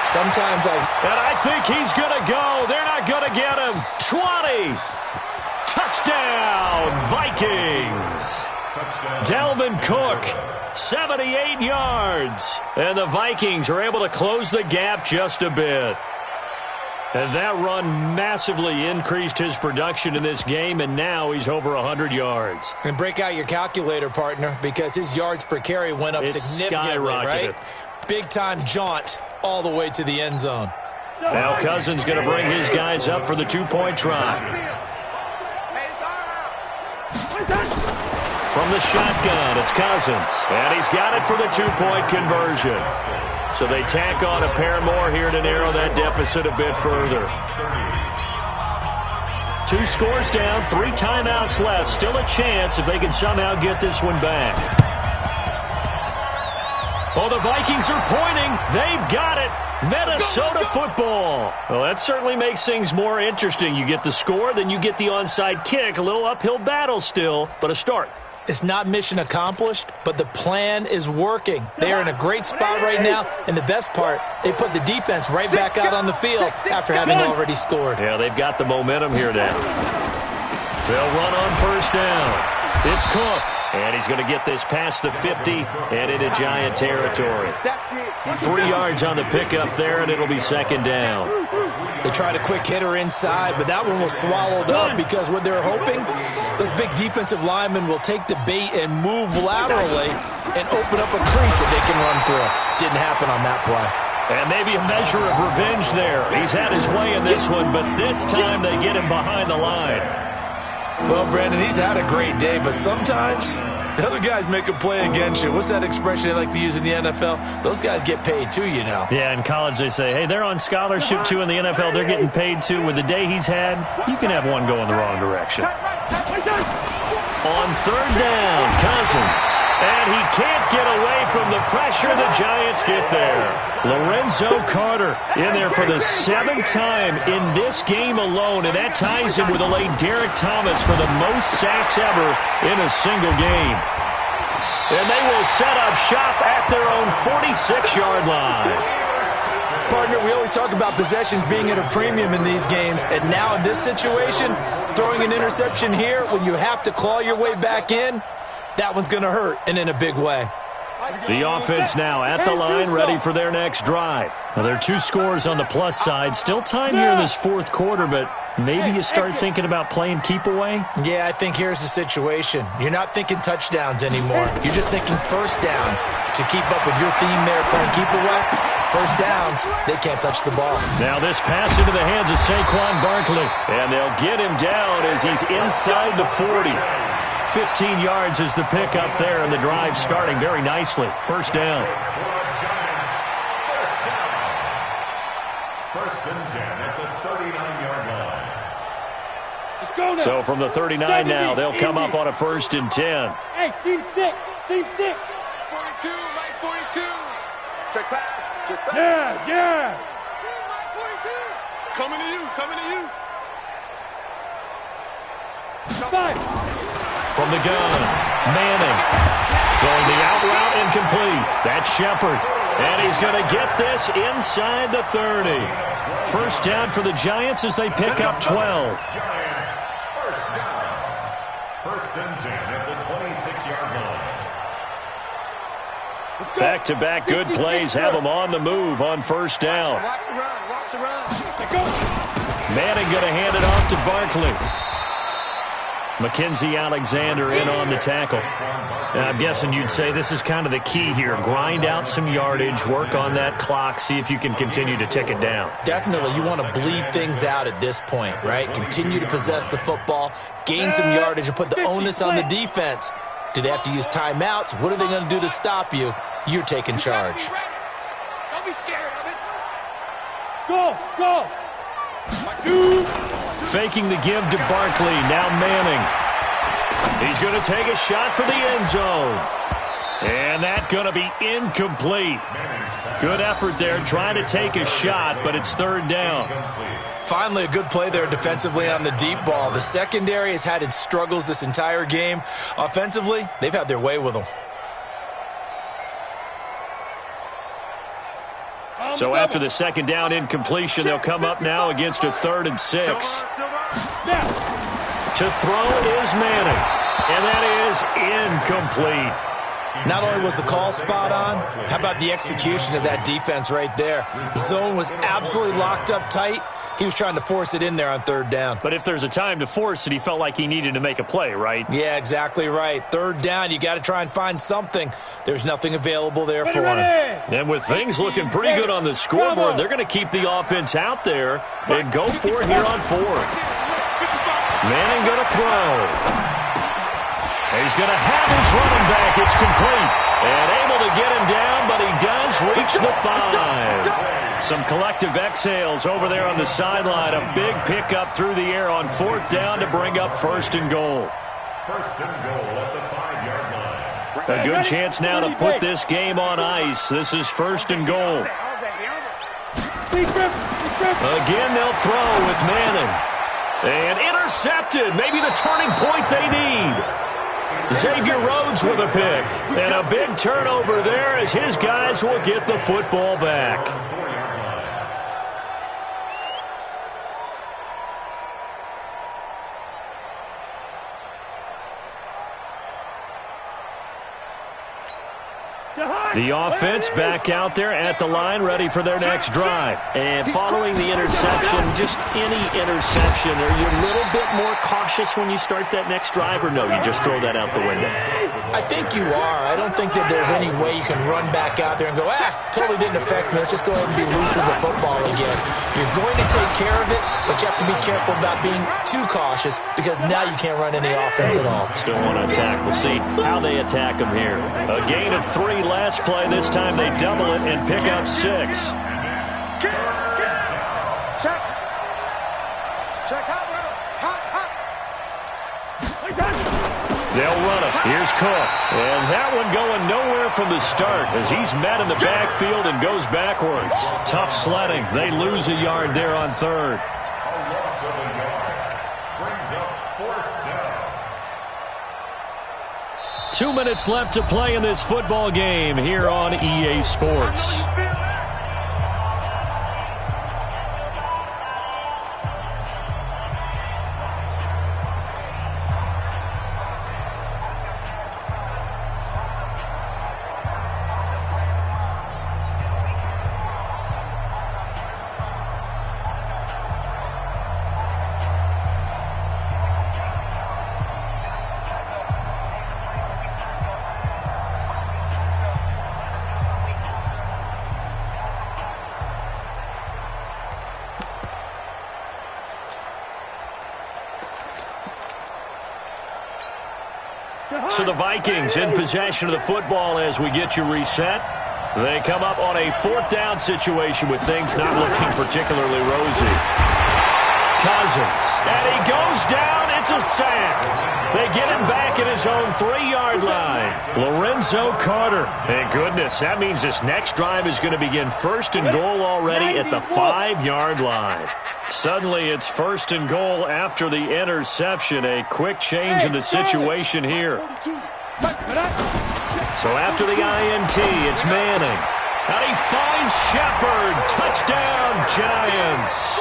Speaker 2: Sometimes
Speaker 1: And I think he's going to go. They're not going to get him. 20. Touchdown, Vikings. Dalvin Cook, 78 yards. And the Vikings are able to close the gap just a bit. And that run massively increased his production in this game, and now he's over 100 yards.
Speaker 2: And break out your calculator, partner, because his yards per carry went up significantly, right? Big-time jaunt all the way to the end zone.
Speaker 1: Now Cousins going to bring his guys up for the 2-point try. From the shotgun, it's Cousins. And he's got it for the 2-point conversion. So they tack on a pair more here to narrow that deficit a bit further. 2 scores down, 3 timeouts left. Still a chance if they can somehow get this one back. Oh, the Vikings are pointing. They've got it. Minnesota football. Well, that certainly makes things more interesting. You get the score, then you get the onside kick. A little uphill battle still, but a start.
Speaker 2: It's not mission accomplished, but the plan is working. They are in a great spot right now, and the best part, they put the defense right back out on the field after having already scored.
Speaker 1: Yeah, they've got the momentum here now. They'll run on 1st down. It's Cook, and he's going to get this past the 50 and into Giant territory. 3 yards on the pickup there, and it'll be 2nd down.
Speaker 2: They tried a quick hitter inside, but that one was swallowed up because what they're hoping, those big defensive linemen will take the bait and move laterally and open up a crease that they can run through. Didn't happen on that play.
Speaker 1: And maybe a measure of revenge there. He's had his way in this one, but this time they get him behind the line.
Speaker 2: Well, Brandon, he's had a great day, but sometimes the other guys make a play against you. What's that expression they like to use in the NFL? Those guys get paid too, you know.
Speaker 1: Yeah, in college they say, hey, they're on scholarship too. In the NFL, they're getting paid too. With the day he's had, you can have one go in the wrong direction. On 3rd down, Cousins. And he can't get away from the pressure. The Giants get there. Lorenzo Carter in there for the 7th time in this game alone, and that ties him with the late Derek Thomas for the most sacks ever in a single game. And they will set up shop at their own 46-yard line.
Speaker 2: Partner, we always talk about possessions being at a premium in these games, and now in this situation, throwing an interception here when you have to claw your way back in, that one's going to hurt, and in a big way.
Speaker 1: The offense now at the line, ready for their next drive. Now, there are 2 scores on the plus side. Still time here in this 4th quarter, but maybe you start thinking about playing keep away?
Speaker 2: Yeah, I think here's the situation. You're not thinking touchdowns anymore. You're just thinking first downs. To keep up with your theme there, playing keep away, first downs, they can't touch the ball.
Speaker 1: Now this pass into the hands of Saquon Barkley, and they'll get him down as he's inside the 40. 15 yards is the pick up there, and the drive starting very nicely. First down.
Speaker 4: First and 10 at the 39-yard line.
Speaker 1: So from the 39 now, they'll come up on a first and 10.
Speaker 3: Hey, seam 6. 42, Mike 42. Check pass. Check pass. Yes. Mike 42. Coming to you. 5.
Speaker 1: From the gun, Manning throwing the out route incomplete. That's Shepard, and he's going to get this inside the 30. First down for the Giants as they pick up 12.
Speaker 4: Giants, first down. First and 10 at the 26-yard line.
Speaker 1: Back-to-back good plays have them on the move on first down.
Speaker 3: Watch the run.
Speaker 1: Manning going to hand it off to Barkley. Mackenzie Alexander in on the tackle. Now, I'm guessing you'd say this is kind of the key here. Grind out some yardage, work on that clock, see if you can continue to tick it down.
Speaker 2: Definitely, you want to bleed things out at this point, right? Continue to possess the football, gain some yardage, and put the onus on the defense. Do they have to use timeouts? What are they going to do to stop you? You're taking charge.
Speaker 3: Don't be scared of it. Go.
Speaker 1: Faking the give to Barkley. Now Manning. He's going to take a shot for the end zone. And that's going to be incomplete. Good effort there trying to take a shot, but it's third down.
Speaker 2: Finally, a good play there defensively on the deep ball. The secondary has had its struggles this entire game. Offensively, they've had their way with them.
Speaker 1: So after the second down incompletion, they'll come up now against a 3rd and 6. To throw is Manning, and that is incomplete.
Speaker 2: Not only was the call spot on, how about the execution of that defense right there? The zone was absolutely locked up tight. He was trying to force it in there on third down.
Speaker 1: But if there's a time to force it, he felt like he needed to make a play, right?
Speaker 2: Yeah, exactly right. Third down, you got to try and find something. There's nothing available there for him.
Speaker 1: And with things looking pretty good on the scoreboard, they're going to keep the offense out there and go for it here on 4th. Manning going to throw. He's going to have his running back. It's complete. And able to get him down, but he does reach the 5. Some collective exhales over there on the sideline. A big pickup through the air on 4th down to bring up 1st and goal.
Speaker 4: First and goal at the 5-yard line.
Speaker 1: A good chance now to put this game on ice. This is 1st and goal. Again, they'll throw with Manning. And intercepted. Maybe the turning point they need. Xavier Rhodes with a pick. And a big turnover there as his guys will get the football back. The offense back out there at the line, ready for their next drive. And following the interception, just any interception, are you a little bit more cautious when you start that next drive, or no, you just throw that out the window?
Speaker 2: I think you are. I don't think that there's any way you can run back out there and go, totally didn't affect me. Let's just go ahead and be loose with the football again. You're going to take care of it, but you have to be careful about being too cautious because now you can't run any offense at all.
Speaker 1: Still want to attack. We'll see how they attack them here. A gain of 3 last play. This time they double it and pick up 6.
Speaker 3: Check. Hot.
Speaker 1: They'll run it. Here's Cook. And that one going nowhere from the start as he's met in the backfield and goes backwards. Tough sledding. They lose a yard there on third.
Speaker 4: A loss of a yard. Brings up fourth down.
Speaker 1: 2 minutes left to play in this football game here on EA Sports. So the Vikings in possession of the football as we get you reset. They come up on a fourth down situation with things not looking particularly rosy. Cousins, and he goes down. It's a sack. They get him back at his own 3-yard line. Lorenzo Carter. Thank goodness. That means this next drive is going to begin first and goal already at the 5-yard line. Suddenly it's first and goal after the interception. A quick change in the situation here. So after the INT, it's Manning. And he finds Shepard. Touchdown, Giants.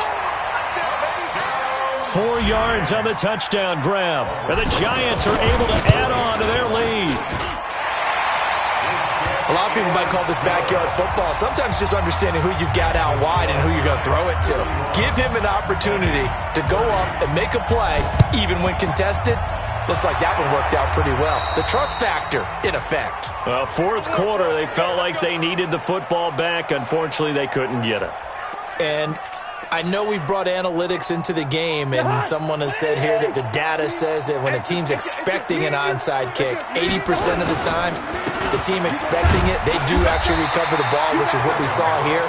Speaker 1: 4 yards on the touchdown grab. And the Giants are able to add on to their lead.
Speaker 2: A lot of people might call this backyard football. Sometimes just understanding who you've got out wide and who you're going to throw it to. Give him an opportunity to go up and make a play, even when contested. Looks like that one worked out pretty well. The trust factor, in effect.
Speaker 1: Fourth quarter, they felt like they needed the football back. Unfortunately, they couldn't get it.
Speaker 2: And I know we brought analytics into the game, and someone has said here that the data says that when a team's expecting an onside kick, 80% of the time, the team expecting it, they do actually recover the ball, which is what we saw here.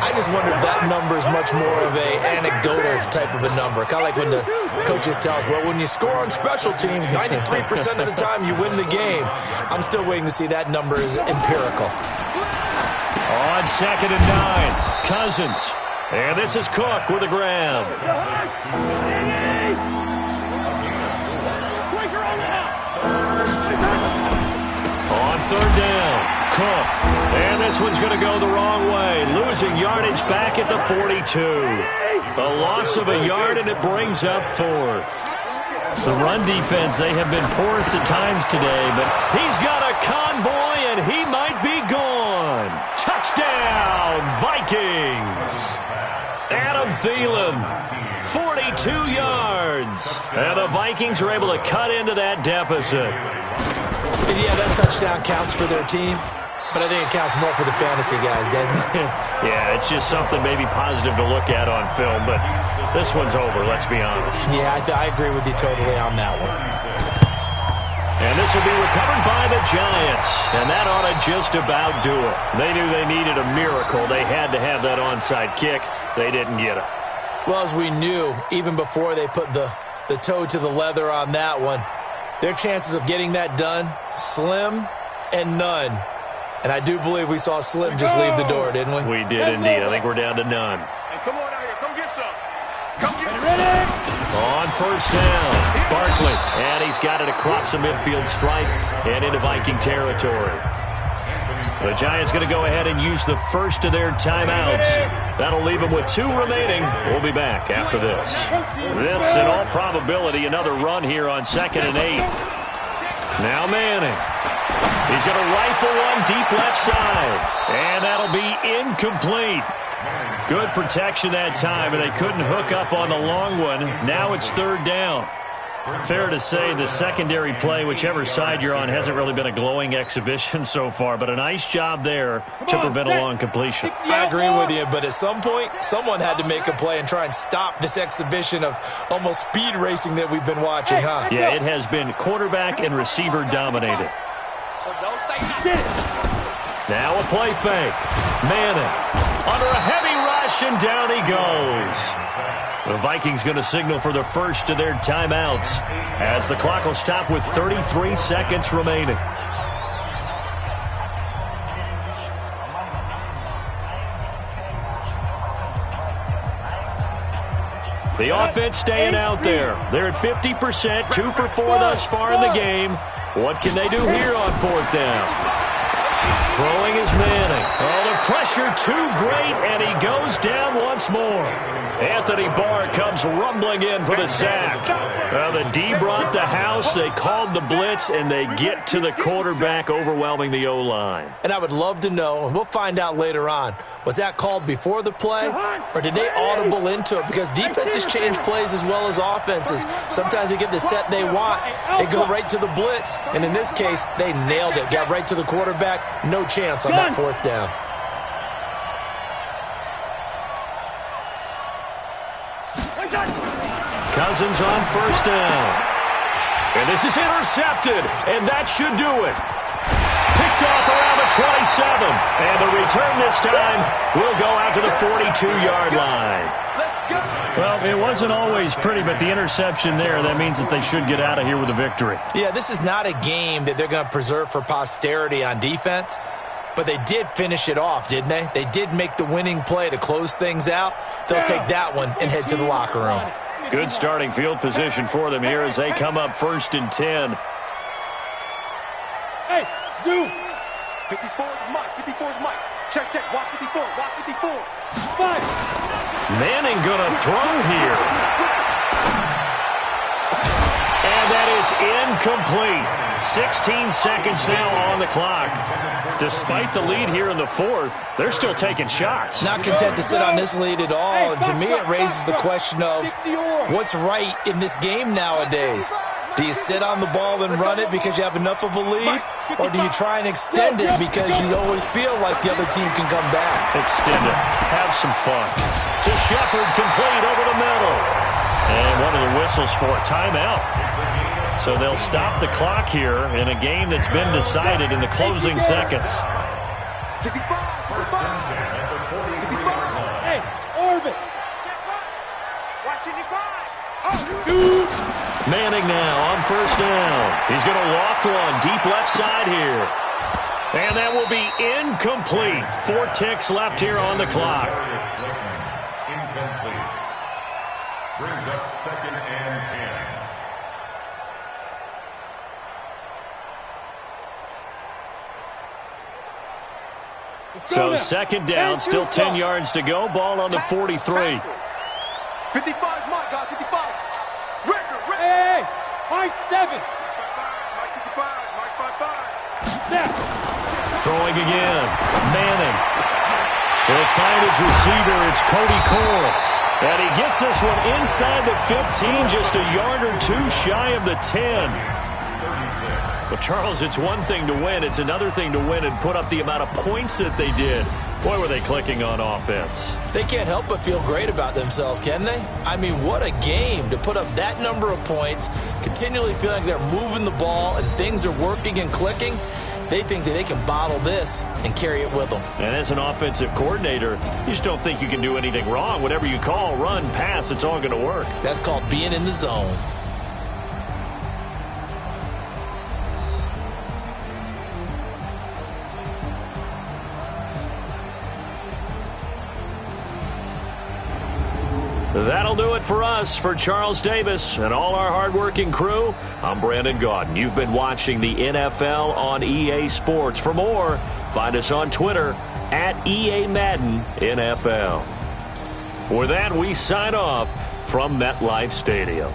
Speaker 2: I just wonder if that number is much more of a anecdotal type of a number. Kind of like when the coaches tell us, well, when you score on special teams, 93% of the time you win the game. I'm still waiting to see that number is empirical.
Speaker 1: On 2nd and 9, Cousins. And this is Cook with a grab. On 3rd down, Cook. And this one's going to go the wrong way. Losing yardage back at the 42. A loss of a yard, and it brings up 4th. The run defense, they have been porous at times today, but he's got a convoy, and he might be gone. Touchdown, Vikings. Adam Thielen, 42 yards. And the Vikings are able to cut into that deficit.
Speaker 2: And yeah, that touchdown counts for their team, but I think it counts more for the fantasy guys, doesn't it?
Speaker 1: Yeah, it's just something maybe positive to look at on film, but this one's over, let's be honest.
Speaker 2: Yeah, I agree with you totally on that one.
Speaker 1: And this will be recovered by the Giants, and that ought to just about do it. They knew they needed a miracle. They had to have that onside kick. They didn't get it.
Speaker 2: Well, as we knew, even before they put the toe to the leather on that one, their chances of getting that done, slim and none. And I do believe we saw Slim just leave the door, didn't we?
Speaker 1: We did indeed. I think we're down to none.
Speaker 3: Hey, come on out here. Come get some. Come get some.
Speaker 1: On 1st down, Barkley. And he's got it across the midfield stripe and into Viking territory. The Giants going to go ahead and use the first of their timeouts. That'll leave them with 2 remaining. We'll be back after this. This, in all probability, another run here on 2nd and 8. Now Manning. He's going to rifle one deep left side. And that'll be incomplete. Good protection that time, and they couldn't hook up on the long one. Now it's 3rd down. Fair to say the secondary play, whichever side you're on, hasn't really been a glowing exhibition so far, but a nice job there to prevent a long completion.
Speaker 2: I agree with you, but at some point, someone had to make a play and try and stop this exhibition of almost speed racing that we've been watching, huh?
Speaker 1: Yeah, it has been quarterback and receiver dominated. Now a play fake. Manning under a heavy rush, and down he goes. The Vikings going to signal for the first of their timeouts as the clock will stop with 33 seconds remaining. The offense staying out there. They're at 50%, 2 for 4 thus far in the game. What can they do here on fourth down? Throwing is Manning. Oh, the pressure too great, and he goes down once more. Anthony Barr comes rumbling in for the sack. The D brought the house. They called the blitz, and they get to the quarterback, overwhelming the O-line.
Speaker 2: And I would love to know, and we'll find out later on, was that called before the play, or did they audible into it? Because defenses change plays as well as offenses. Sometimes they get the set they want. They go right to the blitz, and in this case, they nailed it. Got right to the quarterback. No chance on that fourth down.
Speaker 1: Cousins on first down. And this is intercepted, and that should do it. Picked off around the 27. And the return this time will go out to the 42-yard line.
Speaker 5: Well, it wasn't always pretty, but the interception there, that means that they should get out of here with a victory.
Speaker 2: Yeah, this is not a game that they're going to preserve for posterity on defense. But they did finish it off, didn't they? They did make the winning play to close things out. They'll take that one and head to the locker room.
Speaker 1: Good starting field position for them here as they come up first and 10.
Speaker 3: Hey, zoom. 54 is Mike. 54 is Mike. Check, check. Watch 54. Watch 54. 5.
Speaker 1: Manning gonna throw here. And that is incomplete. 16 seconds now on the clock. Despite the lead here in the fourth, they're still taking shots.
Speaker 2: Not content to sit on this lead at all. And to me, it raises the question of what's right in this game nowadays. Do you sit on the ball and run it because you have enough of a lead? Or do you try and extend it because you always feel like the other team can come back?
Speaker 1: Extend it. Have some fun. To Shepard, complete over the middle. And one of the whistles for a timeout. So they'll stop the clock here in a game that's been decided in the closing seconds.
Speaker 3: 65. 65. Hey, Orbit. Watch 85.
Speaker 1: Manning now on first down. He's going to loft one deep left side here. And that will be incomplete. 4 ticks left here on the clock.
Speaker 4: Incomplete. Brings up second and 10.
Speaker 1: So second down, still 10 yards to go. Ball on the 43.
Speaker 3: 55 is Mike, guys. 55. Record. Hey, Mike 7. Mike 55. Mike 55. Snap.
Speaker 1: Throwing again. Manning. He'll find his receiver. It's Cody Cole. And he gets this one inside the 15, just a yard or two shy of the 10. But, Charles, it's one thing to win. It's another thing to win and put up the amount of points that they did. Boy, were they clicking on offense.
Speaker 2: They can't help but feel great about themselves, can they? I mean, what a game to put up that number of points, continually feeling they're moving the ball and things are working and clicking. They think that they can bottle this and carry it with them.
Speaker 1: And as an offensive coordinator, you just don't think you can do anything wrong. Whatever you call, run, pass, it's all going to work.
Speaker 2: That's called being in the zone.
Speaker 1: That'll do it for us. For Charles Davis and all our hardworking crew, I'm Brandon Gaudin. You've been watching the NFL on EA Sports. For more, find us on Twitter at EA Madden NFL. With that, we sign off from MetLife Stadium.